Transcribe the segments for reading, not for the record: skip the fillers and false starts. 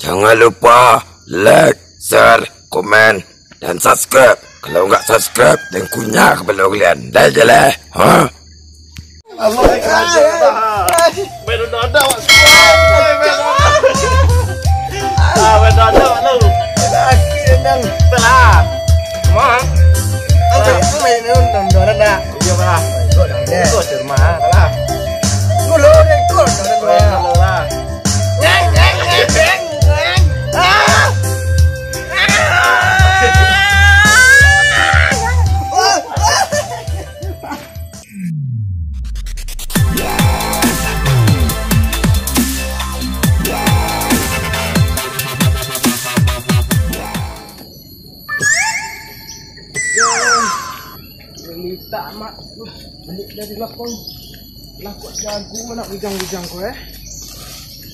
Jangan lupa like, share, komen, dan subscribe. Kalau nggak subscribe, dan kunyah kepala kalian. Dah je lah. Ha? Allah benar ada wak benar ada wak lu. Akhir nang telah. Mah. Ang main nun nang ada. Iya bah. Itu cerma lah. Ngulo itu nang lah. Neng. Tak mak balik dari lapang lakuk jago nak bujang-bujang ko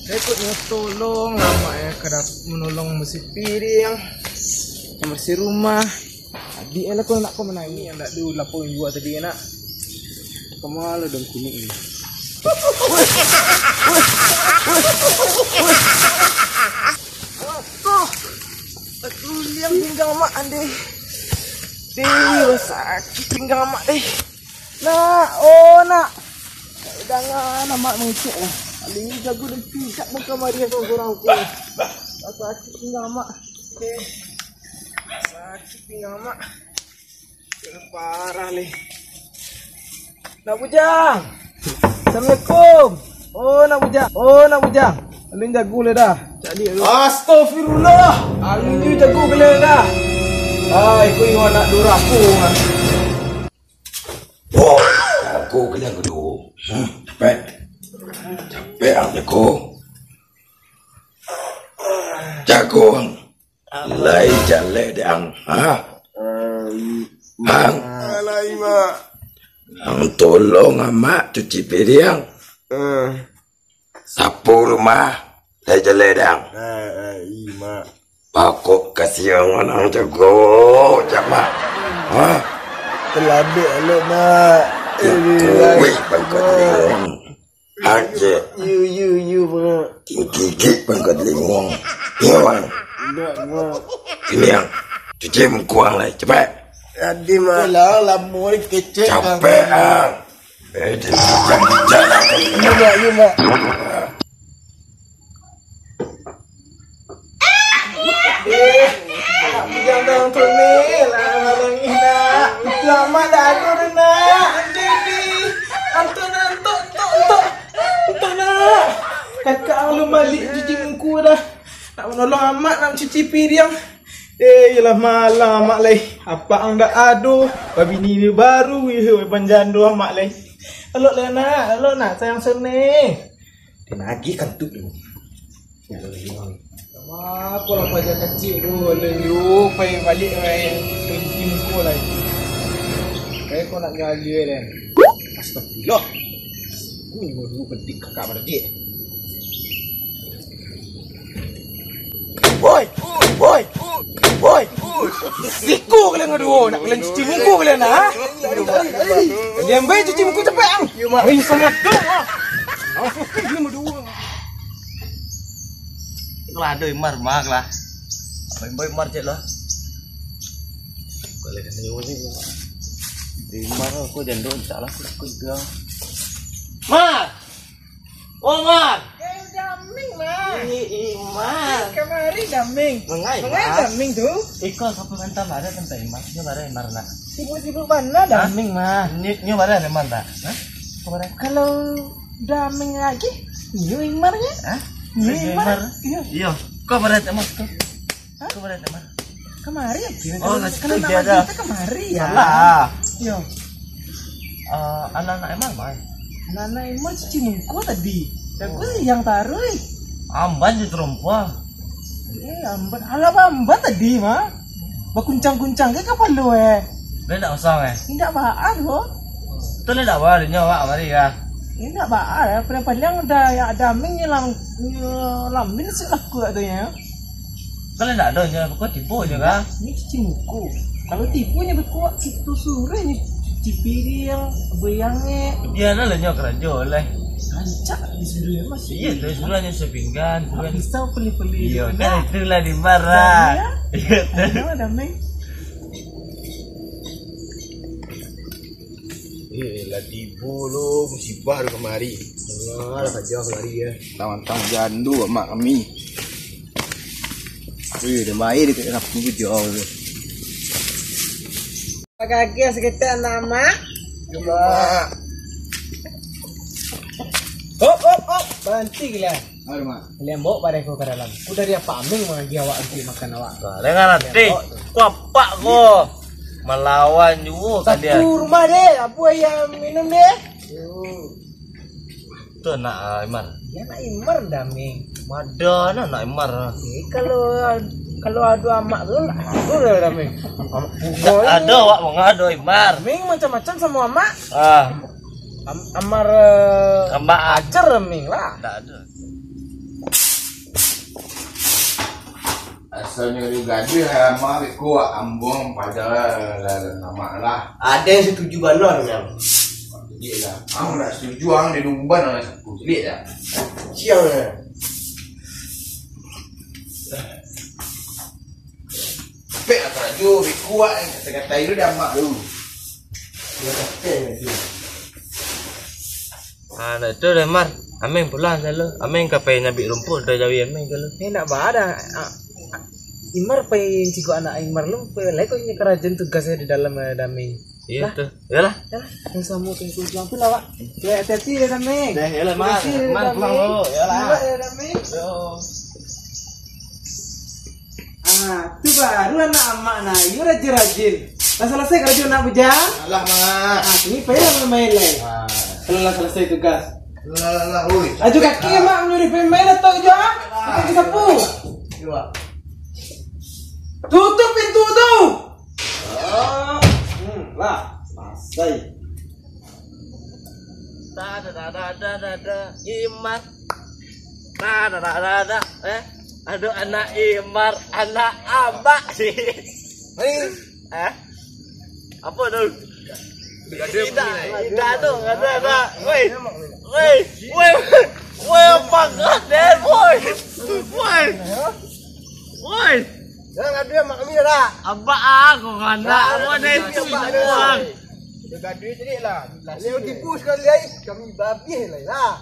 ikutnya tolong lama kadang menolong mesin piring mesin rumah adik lah ko nak ko mana ini yang tak du lapang buat tadi nak kemala dong kuning ini aduh liam pinggang mak ande sakit pinggang mak deh. Nak. Jangan mak muncul lah. Aling jago dan pikat muka mari aku orang aku. Sakit pinggang mak. Okey. Sakit pinggang mak. Parah leh. Nak bujang. Assalamualaikum. Nak bujang. Aling jago le dah. Jadi astagfirullah. Aling jago le dah. Ay, ko yung anak duraku. Oh, aku kalian kedua. Capek aku. Jago. Lai jale dang. Bang. Alai mak. Ang tolong mak cuci piring. Sapu rumah. Lai jale dang. Mak. Aku kasihan orang jago, cakap. Ha? Terlambat lah mak. Wih, pangkat lingong. Aje. You mak. Gigit pangkat lingong. Iwan. Tak mak. Ini yang cuci muka lah, cepat. Tadi mak. Lah lama kecil. Capek ah. Jalan. You mak. Jangan tu ni lah ina. Lama dah tu nak. Jadi antuk nak. Kakak lu balik cuci muka dah. Nak menolong amat nak cuci piring. Yalah malam mak leh. Apa ang dah ado? Babi ni baru panjando mak leh. Elok nak sayang sene. Dinagi kan tu dulu. Ya lu. Apa lah pajak kecil tu you pay balik main cuci muka lagi. Kau nak jaga dia. Astagfirullah. Ni dulu penting kakak pada dia. Boy. Siku kalian kedua nak kalian cuci muka kalian ah. Dia ambil cuci muka cepat ang. Ai sangat tu. Ni dua. Lah đời mar lah. Baik mar je lah. Kalau kena nyawa ni. Di mar aku jandon salah aku bilang. Mar. Oh mar. Daming lah. Mar. Kemari daming. Mengai daming tu. Ikut apa mantap ada tempat mar. Nyo bare mar nak. Sibuk-sibuk mana daming mah. Nyo bare mar tak? Kalau daming lagi, nyo marnya. Hah? Mar. Iya. Kau berat emas tu. Kau berat emas. Kemari ya? Oh, kalau nama kita kemari ya. Lah. Iya. Anak-anak emang mai. Anak emang cuci muka tadi. Aku yang taruh. Amban di terompa. Amban. Alah amban tadi mah. Bakuncang-kuncang ke kapal lu Dia tak usah Tidak baal ho. Tu le tak baal nyawa mari ka. Ini tak baal Paling dah ya daming lamin sih aku katanya. Kalau tak ada je kau tipu je kah? Ni cuci muka. Kalau tipunya berkuat situ sore ni cuci piring, bayangnya. Dia lah nyo kerja oleh. Ancak disuruh mas. Iya tuh sebenarnya sepinggan. Bisa peli-peli. Iya kan itulah di marah. Iya tuh. Ada Meng. Lah tipu lu musibah lu kemari. Lah kacau lari ya. Tang jandu mak kami. Udah main dekat kampung jauh tu. Kaki sekitar nama. Cuma Hop. Berhenti gila. ada mak. Kalian bawa pada kau ke dalam. Aku dari apa Meng magi awak nanti makan awak. Dengan nanti kuapak ko melawan juga kan dia. Satu rumah deh. Apa yang minum deh? Tuh nak Imar. Ya nak Imar dah Meng. Madana nak Imar. Kalau ada amak tu, aku dah Meng. Ada awak mengado Imar. Meng macam-macam sama amak. Amar Ambak ajar Meng lah. tak ada. Asalnya di gaduh sama kuat ambung pada nama lah. Ada yang setuju balon yang. Dia lah. Aku nak setuju ang di Lumban orang aku selit dah. Siang ya. Tapi aku raju kuat kata-kata itu dah mak dulu. Dia kata dia. Ada tu deh Mar. Ameng pulang selalu. Ameng kapai nabi rumput dah jauh Ameng selalu. Ini nak ada. Imar pengen cikgu anak Imar lu pengen lagi kau ini kerajaan tugasnya di dalam damai. Iya tuh. Yalah. Yang sama pengen kuliah tu lah pak. Ya hati-hati deh damai. Dah yalah Mar. Mar pulang dulu. Yalah. Damai. Yo. Tu baru anak amak nah. Iu rajin-rajin. Dah selesai kerja nak bujang. Alah mak. Ini pengen main lagi. Kalau dah selesai tugas. Lah oi. Aju kaki mak nyuri pemain atau jang? Kaki sapu. Coba. Tutup pintu tu. Lah, selesai. Ada Imar. Ada. Aduh anak Imar, anak Abak sih. Apa tu? Tidak tu, ada. Woi, apa deh, boy. Jangan dia mak kami dah. Abak aku kan nak mana itu buang. Dekat duit jadi lah. Leo tipu sekali lagi. Kami babi lah.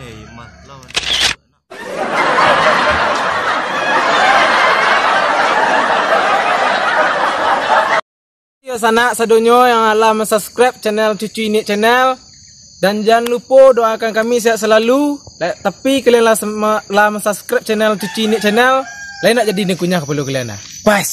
Imar lawan. Yo sana sadonyo yang alam subscribe channel Cucu Ini Channel. Dan jangan lupa doakan kami sehat selalu. Tapi kalian lah subscribe channel Cucu Ini Channel. Lain nak jadi nekunyah keperlu kalian lah. Bye.